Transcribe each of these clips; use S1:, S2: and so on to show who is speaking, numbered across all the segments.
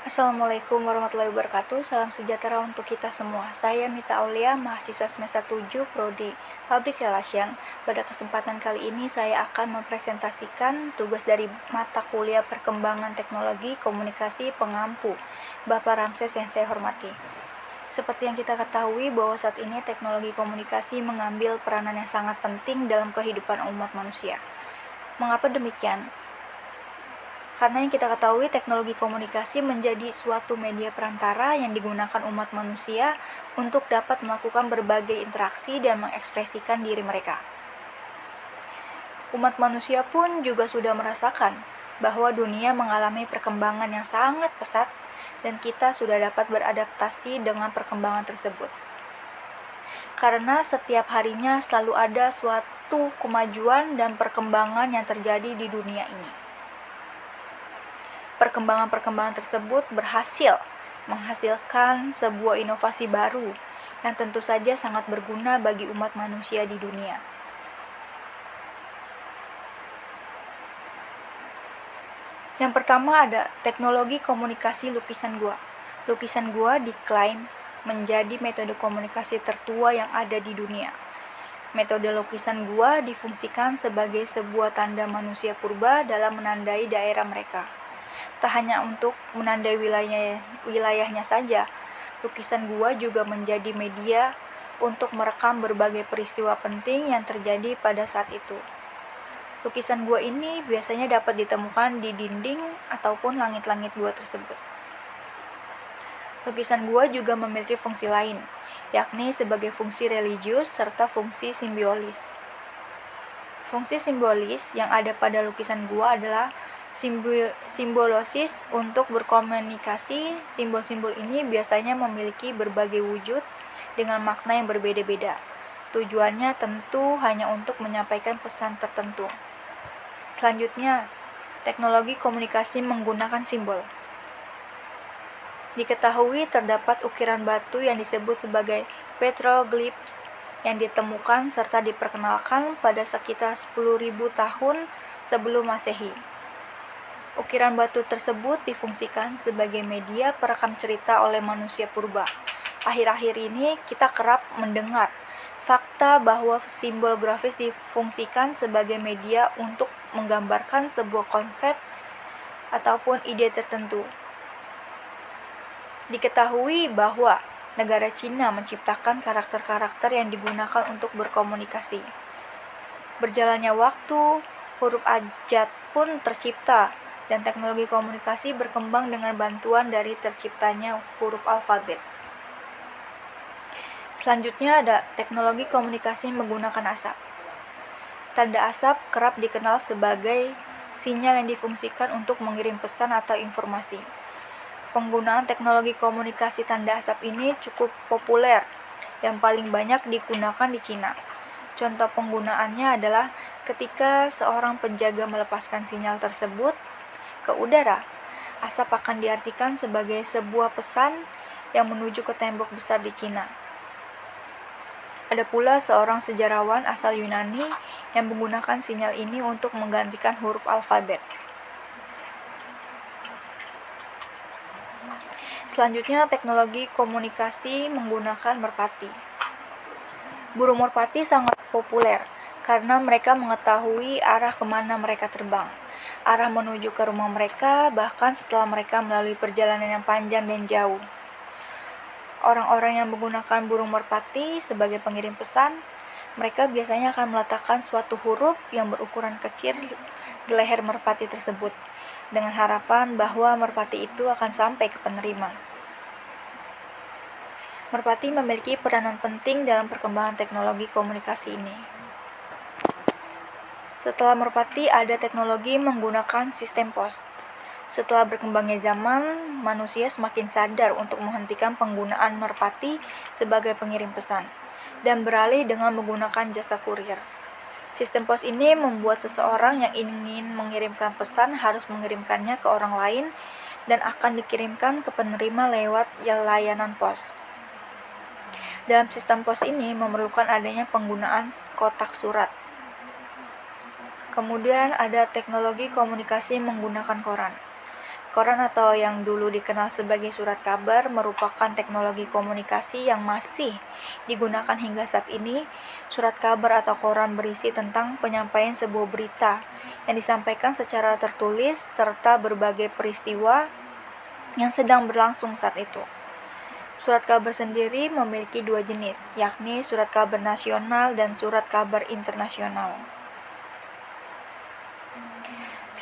S1: Assalamualaikum warahmatullahi wabarakatuh. Salam sejahtera untuk kita semua. Saya Mita Aulia, mahasiswa semester 7 Prodi Public Relation. Pada kesempatan kali ini saya akan mempresentasikan tugas dari mata kuliah Perkembangan Teknologi Komunikasi Pengampu, Bapak Ramses yang saya hormati. Seperti yang kita ketahui bahwa saat ini teknologi komunikasi mengambil peranan yang sangat penting dalam kehidupan umat manusia. Mengapa demikian? Karena yang kita ketahui teknologi komunikasi menjadi suatu media perantara yang digunakan umat manusia untuk dapat melakukan berbagai interaksi dan mengekspresikan diri mereka. Umat manusia pun juga sudah merasakan bahwa dunia mengalami perkembangan yang sangat pesat dan kita sudah dapat beradaptasi dengan perkembangan tersebut. Karena setiap harinya selalu ada suatu kemajuan dan perkembangan yang terjadi di dunia ini. Perkembangan-perkembangan tersebut berhasil menghasilkan sebuah inovasi baru yang tentu saja sangat berguna bagi umat manusia di dunia. Yang pertama ada teknologi komunikasi lukisan gua. Lukisan gua diklaim menjadi metode komunikasi tertua yang ada di dunia. Metode lukisan gua difungsikan sebagai sebuah tanda manusia purba dalam menandai daerah mereka. Tak hanya untuk menandai wilayahnya saja, lukisan gua juga menjadi media untuk merekam berbagai peristiwa penting yang terjadi pada saat itu. Lukisan gua ini biasanya dapat ditemukan di dinding ataupun langit-langit gua tersebut. Lukisan gua juga memiliki fungsi lain, yakni sebagai fungsi religius serta fungsi simbiolis. Fungsi simbolis yang ada pada lukisan gua adalah simbolosis untuk berkomunikasi. Simbol-simbol ini biasanya memiliki berbagai wujud dengan makna yang berbeda-beda. Tujuannya tentu hanya untuk menyampaikan pesan tertentu. Selanjutnya, teknologi komunikasi menggunakan simbol. Diketahui terdapat ukiran batu yang disebut sebagai petroglyphs yang ditemukan serta diperkenalkan pada sekitar 10.000 tahun sebelum Masehi. Ukiran batu tersebut difungsikan sebagai media perekam cerita oleh manusia purba. Akhir-akhir ini kita kerap mendengar fakta bahwa simbol grafis difungsikan sebagai media untuk menggambarkan sebuah konsep ataupun ide tertentu. Diketahui bahwa negara Cina menciptakan karakter-karakter yang digunakan untuk berkomunikasi. Berjalannya waktu, huruf abjad pun tercipta dan teknologi komunikasi berkembang dengan bantuan dari terciptanya huruf alfabet. Selanjutnya ada teknologi komunikasi menggunakan asap. Tanda asap kerap dikenal sebagai sinyal yang difungsikan untuk mengirim pesan atau informasi. Penggunaan teknologi komunikasi tanda asap ini cukup populer, yang paling banyak digunakan di Cina. Contoh penggunaannya adalah ketika seorang penjaga melepaskan sinyal tersebut ke udara, asap akan diartikan sebagai sebuah pesan yang menuju ke tembok besar di Cina. Ada pula seorang sejarawan asal Yunani yang menggunakan sinyal ini untuk menggantikan huruf alfabet. Selanjutnya, teknologi komunikasi menggunakan merpati. Burung merpati sangat populer karena mereka mengetahui arah kemana mereka terbang, arah menuju ke rumah mereka, bahkan setelah mereka melalui perjalanan yang panjang dan jauh. Orang-orang yang menggunakan burung merpati sebagai pengirim pesan, mereka biasanya akan meletakkan suatu huruf yang berukuran kecil di leher merpati tersebut, dengan harapan bahwa merpati itu akan sampai ke penerima. Merpati memiliki peranan penting dalam perkembangan teknologi komunikasi ini. Setelah merpati, ada teknologi menggunakan sistem pos. Setelah berkembangnya zaman, manusia semakin sadar untuk menghentikan penggunaan merpati sebagai pengirim pesan dan beralih dengan menggunakan jasa kurir. Sistem pos ini membuat seseorang yang ingin mengirimkan pesan harus mengirimkannya ke orang lain dan akan dikirimkan ke penerima lewat layanan pos. Dalam sistem pos ini memerlukan adanya penggunaan kotak surat. Kemudian ada teknologi komunikasi menggunakan koran. koran atau yang dulu dikenal sebagai surat kabar merupakan teknologi komunikasi yang masih digunakan hingga saat ini. Surat kabar atau koran berisi tentang penyampaian sebuah berita yang disampaikan secara tertulis serta berbagai peristiwa yang sedang berlangsung saat itu. Surat kabar sendiri memiliki dua jenis, yakni surat kabar nasional dan surat kabar internasional.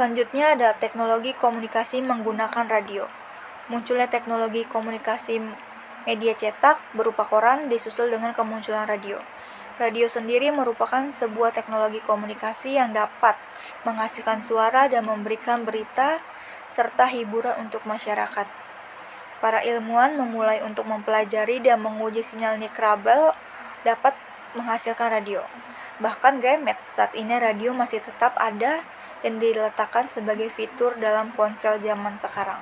S1: Selanjutnya ada teknologi komunikasi menggunakan radio. Munculnya teknologi komunikasi media cetak berupa koran disusul dengan kemunculan radio. Radio sendiri merupakan sebuah teknologi komunikasi yang dapat menghasilkan suara dan memberikan berita serta hiburan untuk masyarakat. Para ilmuwan memulai untuk mempelajari dan menguji sinyal nikrabel dapat menghasilkan radio. Bahkan Gamet saat ini radio masih tetap ada dan diletakkan sebagai fitur dalam ponsel zaman sekarang.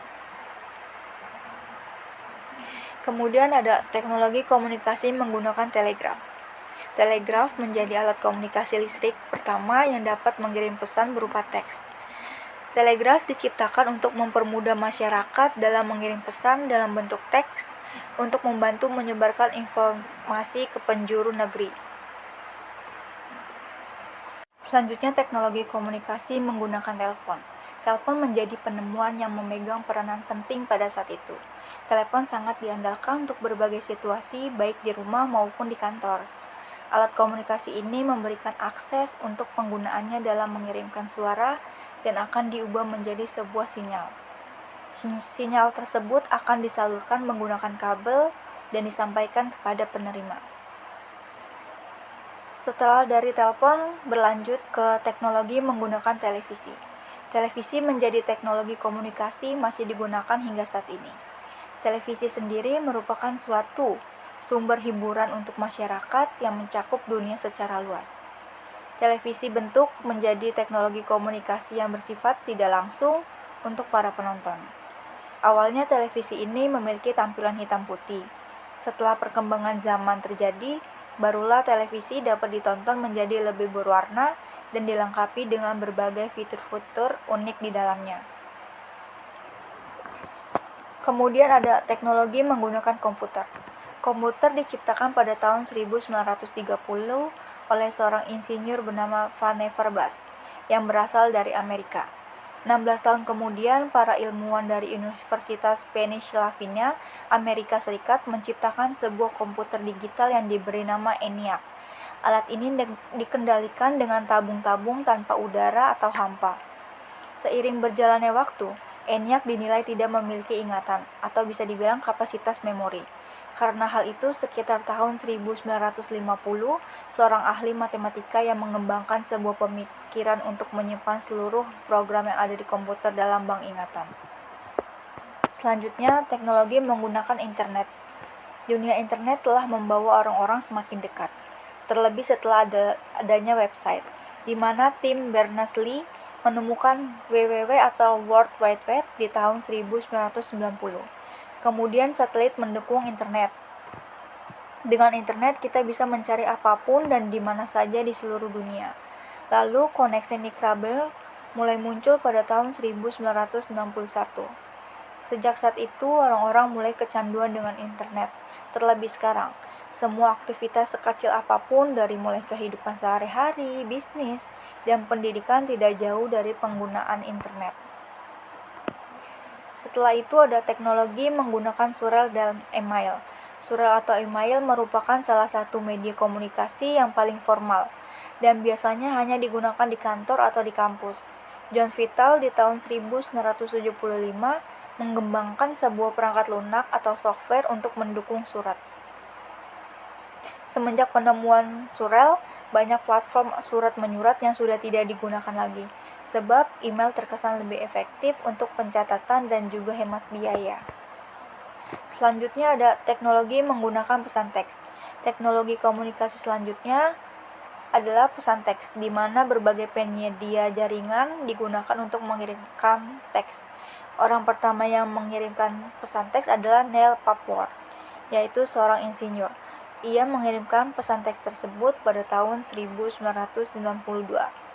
S1: Kemudian ada teknologi komunikasi menggunakan telegraf. Telegraf menjadi alat komunikasi listrik pertama yang dapat mengirim pesan berupa teks. Telegraf diciptakan untuk mempermudah masyarakat dalam mengirim pesan dalam bentuk teks untuk membantu menyebarkan informasi ke penjuru negeri. Selanjutnya, teknologi komunikasi menggunakan telepon. Telepon menjadi penemuan yang memegang peranan penting pada saat itu. Telepon sangat diandalkan untuk berbagai situasi, baik di rumah maupun di kantor. Alat komunikasi ini memberikan akses untuk penggunaannya dalam mengirimkan suara dan akan diubah menjadi sebuah sinyal. Sinyal tersebut akan disalurkan menggunakan kabel dan disampaikan kepada penerima. Setelah dari telepon, berlanjut ke teknologi menggunakan televisi. Televisi menjadi teknologi komunikasi masih digunakan hingga saat ini. Televisi sendiri merupakan suatu sumber hiburan untuk masyarakat yang mencakup dunia secara luas. Televisi bentuk menjadi teknologi komunikasi yang bersifat tidak langsung untuk para penonton. Awalnya televisi ini memiliki tampilan hitam putih. Setelah perkembangan zaman terjadi, barulah televisi dapat ditonton menjadi lebih berwarna dan dilengkapi dengan berbagai fitur-fitur unik di dalamnya. Kemudian ada teknologi menggunakan komputer. Komputer diciptakan pada tahun 1930 oleh seorang insinyur bernama Vannevar Bush yang berasal dari Amerika. 16 tahun kemudian, para ilmuwan dari Universitas Pennsylvania, Amerika Serikat menciptakan sebuah komputer digital yang diberi nama ENIAC. Alat ini dikendalikan dengan tabung-tabung tanpa udara atau hampa. Seiring berjalannya waktu, ENIAC dinilai tidak memiliki ingatan, atau bisa dibilang kapasitas memori. Karena hal itu, sekitar tahun 1950, seorang ahli matematika yang mengembangkan sebuah pemikiran untuk menyimpan seluruh program yang ada di komputer dalam bank ingatan. Selanjutnya, teknologi menggunakan internet. Dunia internet telah membawa orang-orang semakin dekat, terlebih setelah adanya website, di mana tim Berners-Lee menemukan WWW atau World Wide Web di tahun 1990. Kemudian satelit mendukung internet. Dengan internet kita bisa mencari apapun dan di mana saja di seluruh dunia. Lalu koneksi nikrabel mulai muncul pada tahun 1961. Sejak saat itu orang-orang mulai kecanduan dengan internet. Terlebih sekarang, semua aktivitas sekecil apapun dari mulai kehidupan sehari-hari, bisnis, dan pendidikan tidak jauh dari penggunaan internet. Setelah itu ada teknologi menggunakan surel dan email. Surel atau email merupakan salah satu media komunikasi yang paling formal dan biasanya hanya digunakan di kantor atau di kampus. John Vitale di tahun 1975 mengembangkan sebuah perangkat lunak atau software untuk mendukung surat. Semenjak penemuan surel, banyak platform surat menyurat yang sudah tidak digunakan lagi, sebab email terkesan lebih efektif untuk pencatatan dan juga hemat biaya. Selanjutnya ada teknologi menggunakan pesan teks. Teknologi komunikasi selanjutnya adalah pesan teks, di mana berbagai penyedia jaringan digunakan untuk mengirimkan teks. Orang pertama yang mengirimkan pesan teks adalah Neil Papworth, yaitu seorang insinyur. Ia mengirimkan pesan teks tersebut pada tahun 1992.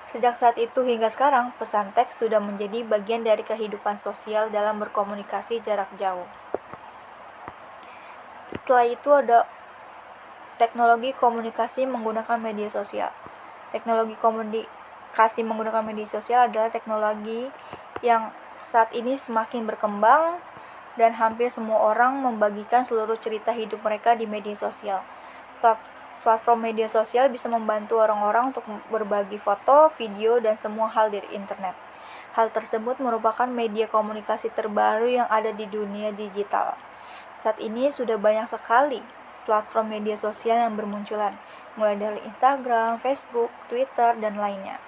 S1: Sejak saat itu hingga sekarang, pesan teks sudah menjadi bagian dari kehidupan sosial dalam berkomunikasi jarak jauh. Setelah itu ada teknologi komunikasi menggunakan media sosial. Teknologi komunikasi menggunakan media sosial adalah teknologi yang saat ini semakin berkembang dan hampir semua orang membagikan seluruh cerita hidup mereka di media sosial. Platform media sosial bisa membantu orang-orang untuk berbagi foto, video, dan semua hal dari internet. Hal tersebut merupakan media komunikasi terbaru yang ada di dunia digital. Saat ini sudah banyak sekali platform media sosial yang bermunculan, mulai dari Instagram, Facebook, Twitter, dan lainnya.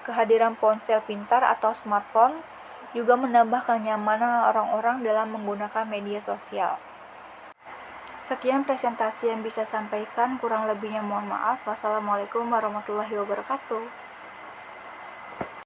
S1: Kehadiran ponsel pintar atau smartphone juga menambah kenyamanan orang-orang dalam menggunakan media sosial. Sekian presentasi yang bisa sampaikan, kurang lebihnya mohon maaf. Wassalamualaikum warahmatullahi wabarakatuh.